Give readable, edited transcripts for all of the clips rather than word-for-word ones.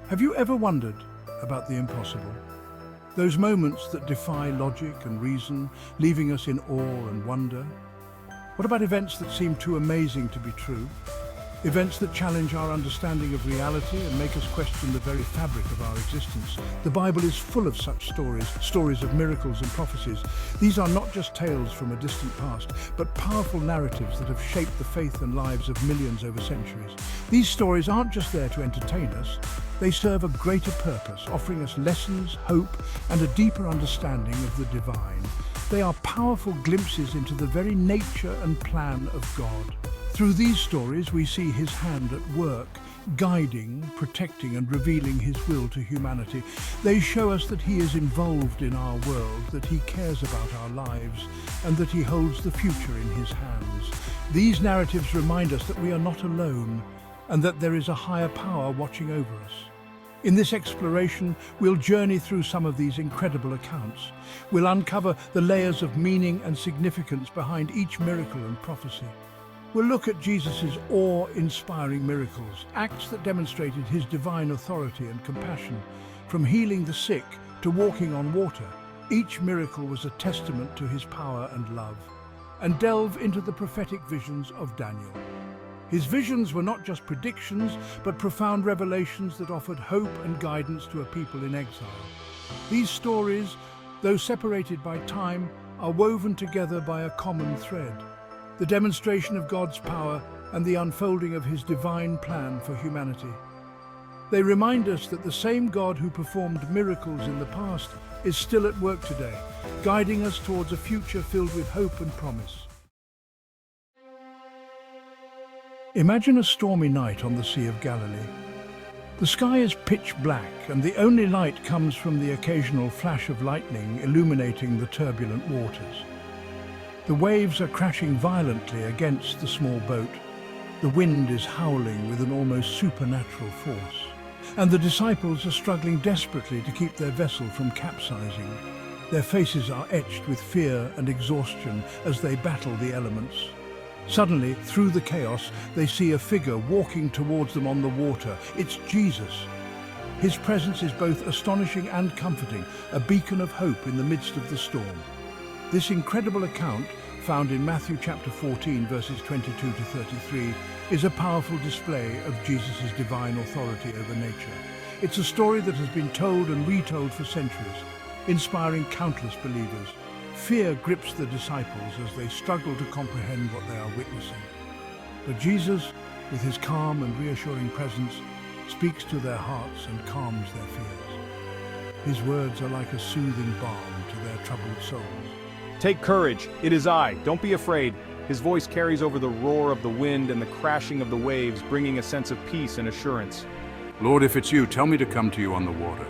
Have you ever wondered about the impossible? Those moments that defy logic and reason, leaving us in awe and wonder? What about events that seem too amazing to be true? Events that challenge our understanding of reality and make us question the very fabric of our existence. The Bible is full of such stories, stories of miracles and prophecies. These are not just tales from a distant past, but powerful narratives that have shaped the faith and lives of millions over centuries. These stories aren't just there to entertain us, they serve a greater purpose, offering us lessons, hope, and a deeper understanding of the divine. They are powerful glimpses into the very nature and plan of God. Through these stories, we see his hand at work, guiding, protecting, and revealing his will to humanity. They show us that he is involved in our world, that he cares about our lives, and that he holds the future in his hands. These narratives remind us that we are not alone, and that there is a higher power watching over us. In this exploration, we'll journey through some of these incredible accounts. We'll uncover the layers of meaning and significance behind each miracle and prophecy. We'll look at Jesus' awe-inspiring miracles, acts that demonstrated his divine authority and compassion. From healing the sick to walking on water, each miracle was a testament to his power and love. And delve into the prophetic visions of Daniel. His visions were not just predictions, but profound revelations that offered hope and guidance to a people in exile. These stories, though separated by time, are woven together by a common thread: the demonstration of God's power and the unfolding of his divine plan for humanity. They remind us that the same God who performed miracles in the past is still at work today, guiding us towards a future filled with hope and promise. Imagine a stormy night on the Sea of Galilee. The sky is pitch black, and the only light comes from the occasional flash of lightning illuminating the turbulent waters. The waves are crashing violently against the small boat. The wind is howling with an almost supernatural force. And the disciples are struggling desperately to keep their vessel from capsizing. Their faces are etched with fear and exhaustion as they battle the elements. Suddenly, through the chaos, they see a figure walking towards them on the water. It's Jesus. His presence is both astonishing and comforting, a beacon of hope in the midst of the storm. This incredible account, found in Matthew chapter 14, verses 22 to 33, is a powerful display of Jesus' divine authority over nature. It's a story that has been told and retold for centuries, inspiring countless believers. Fear grips the disciples as they struggle to comprehend what they are witnessing. But Jesus, with his calm and reassuring presence, speaks to their hearts and calms their fears. His words are like a soothing balm to their troubled souls. Take courage, it is I, don't be afraid. His voice carries over the roar of the wind and the crashing of the waves, bringing a sense of peace and assurance. Lord, if it's you, tell me to come to you on the water.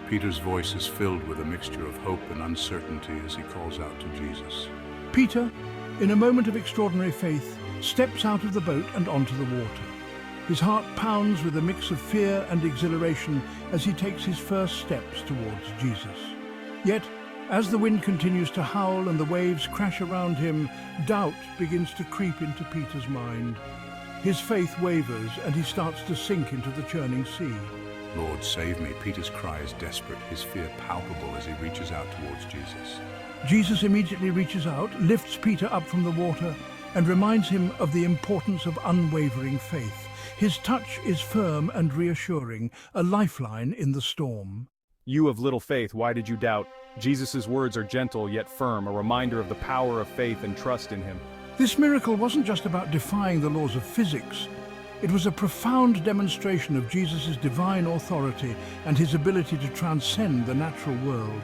Peter's voice is filled with a mixture of hope and uncertainty as he calls out to Jesus. Peter, in a moment of extraordinary faith, steps out of the boat and onto the water. His heart pounds with a mix of fear and exhilaration as he takes his first steps towards Jesus. Yet, as the wind continues to howl and the waves crash around him, doubt begins to creep into Peter's mind. His faith wavers and he starts to sink into the churning sea. Lord, save me. Peter's cry is desperate, his fear palpable as he reaches out towards Jesus. Jesus immediately reaches out, lifts Peter up from the water, and reminds him of the importance of unwavering faith. His touch is firm and reassuring, a lifeline in the storm. You of little faith, why did you doubt? Jesus' words are gentle yet firm, a reminder of the power of faith and trust in him. This miracle wasn't just about defying the laws of physics. It was a profound demonstration of Jesus' divine authority and his ability to transcend the natural world.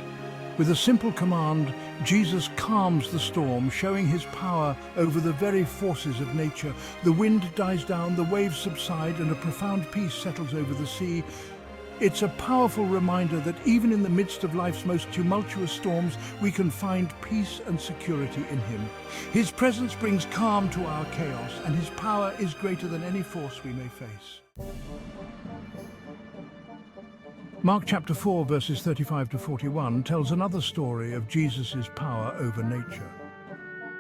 With a simple command, Jesus calms the storm, showing his power over the very forces of nature. The wind dies down, the waves subside, and a profound peace settles over the sea. It's a powerful reminder that even in the midst of life's most tumultuous storms, we can find peace and security in him. His presence brings calm to our chaos, and his power is greater than any force we may face. Mark chapter 4, verses 35 to 41 tells another story of Jesus' power over nature.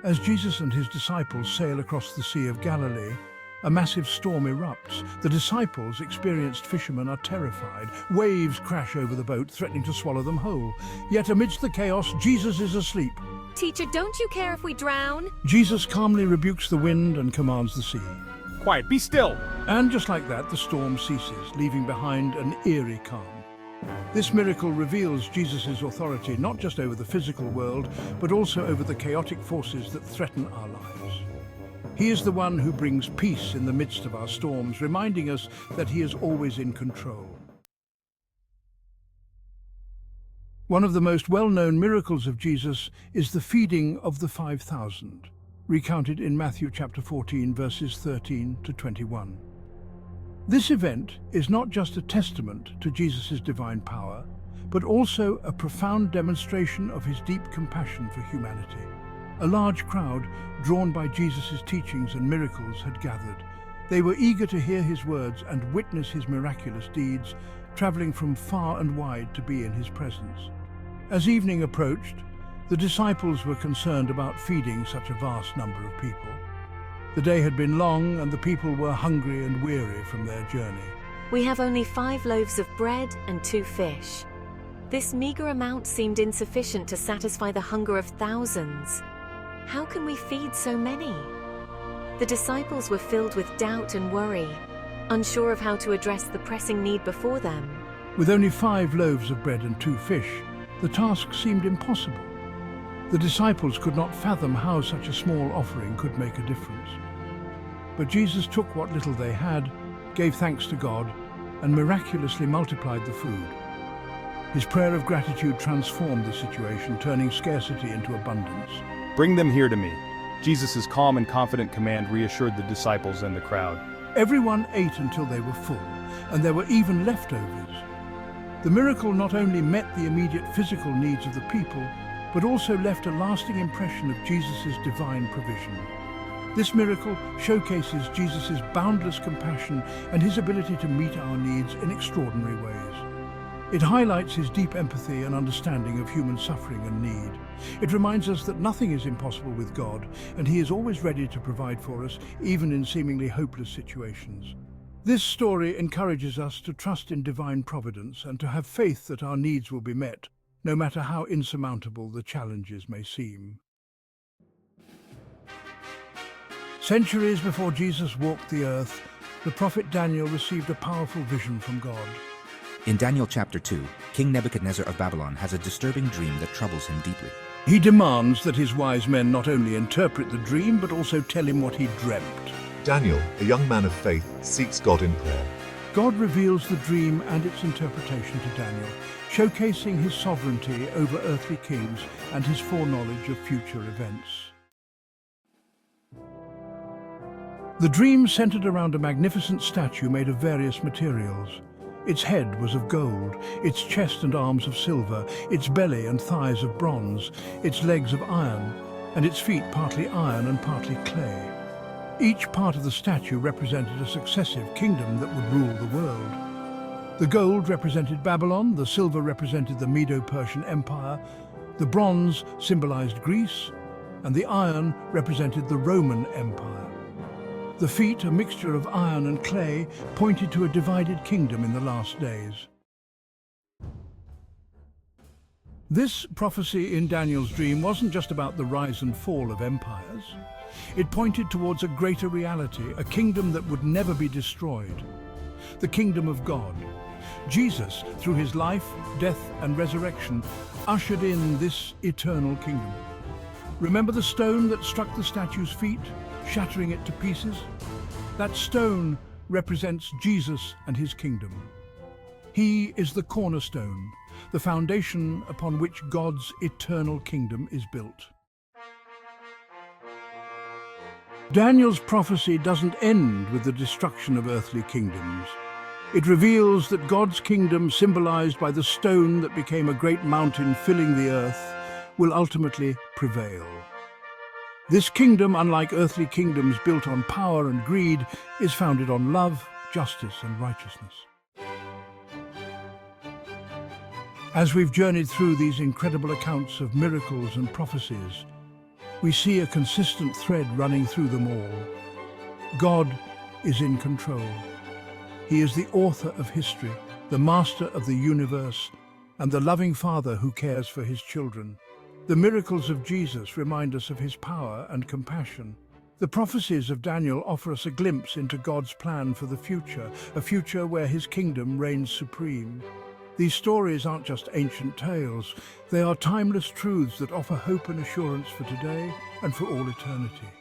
As Jesus and his disciples sail across the Sea of Galilee, A massive storm erupts. The disciples, experienced fishermen, are terrified. Waves crash over the boat, threatening to swallow them whole. Yet amidst the chaos, Jesus is asleep. Teacher, don't you care if we drown? Jesus calmly rebukes the wind and commands the sea. Quiet, be still! And just like that, the storm ceases, leaving behind an eerie calm. This miracle reveals Jesus' authority not just over the physical world, but also over the chaotic forces that threaten our lives. He is the one who brings peace in the midst of our storms, reminding us that he is always in control. One of the most well-known miracles of Jesus is the feeding of the 5,000, recounted in Matthew chapter 14, verses 13 to 21. This event is not just a testament to Jesus' divine power, but also a profound demonstration of his deep compassion for humanity. A large crowd, drawn by Jesus' teachings and miracles, had gathered. They were eager to hear his words and witness his miraculous deeds, traveling from far and wide to be in his presence. As evening approached, the disciples were concerned about feeding such a vast number of people. The day had been long, and the people were hungry and weary from their journey. We have only 5 loaves of bread and 2 fish. This meager amount seemed insufficient to satisfy the hunger of thousands. How can we feed so many? The disciples were filled with doubt and worry, unsure of how to address the pressing need before them. With only 5 loaves of bread and 2 fish, the task seemed impossible. The disciples could not fathom how such a small offering could make a difference. But Jesus took what little they had, gave thanks to God, and miraculously multiplied the food. His prayer of gratitude transformed the situation, turning scarcity into abundance. Bring them here to me. Jesus' calm and confident command reassured the disciples and the crowd. Everyone ate until they were full, and there were even leftovers. The miracle not only met the immediate physical needs of the people, but also left a lasting impression of Jesus' divine provision. This miracle showcases Jesus' boundless compassion and his ability to meet our needs in extraordinary ways. It highlights his deep empathy and understanding of human suffering and need. It reminds us that nothing is impossible with God, and he is always ready to provide for us, even in seemingly hopeless situations. This story encourages us to trust in divine providence and to have faith that our needs will be met, no matter how insurmountable the challenges may seem. Centuries before Jesus walked the earth, the prophet Daniel received a powerful vision from God. In Daniel chapter 2, King Nebuchadnezzar of Babylon has a disturbing dream that troubles him deeply. He demands that his wise men not only interpret the dream, but also tell him what he dreamt. Daniel, a young man of faith, seeks God in prayer. God reveals the dream and its interpretation to Daniel, showcasing his sovereignty over earthly kings and his foreknowledge of future events. The dream centered around a magnificent statue made of various materials. Its head was of gold, its chest and arms of silver, its belly and thighs of bronze, its legs of iron, and its feet partly iron and partly clay. Each part of the statue represented a successive kingdom that would rule the world. The gold represented Babylon, the silver represented the Medo-Persian Empire, the bronze symbolized Greece, and the iron represented the Roman Empire. The feet, a mixture of iron and clay, pointed to a divided kingdom in the last days. This prophecy in Daniel's dream wasn't just about the rise and fall of empires. It pointed towards a greater reality, a kingdom that would never be destroyed. The kingdom of God. Jesus, through his life, death, and resurrection, ushered in this eternal kingdom. Remember the stone that struck the statue's feet, shattering it to pieces? That stone represents Jesus and his kingdom. He is the cornerstone, the foundation upon which God's eternal kingdom is built. Daniel's prophecy doesn't end with the destruction of earthly kingdoms. It reveals that God's kingdom, symbolized by the stone that became a great mountain filling the earth, will ultimately prevail. This kingdom, unlike earthly kingdoms built on power and greed, is founded on love, justice, and righteousness. As we've journeyed through these incredible accounts of miracles and prophecies, we see a consistent thread running through them all. God is in control. He is the author of history, the master of the universe, and the loving Father who cares for his children. The miracles of Jesus remind us of his power and compassion. The prophecies of Daniel offer us a glimpse into God's plan for the future, a future where his kingdom reigns supreme. These stories aren't just ancient tales, they are timeless truths that offer hope and assurance for today and for all eternity.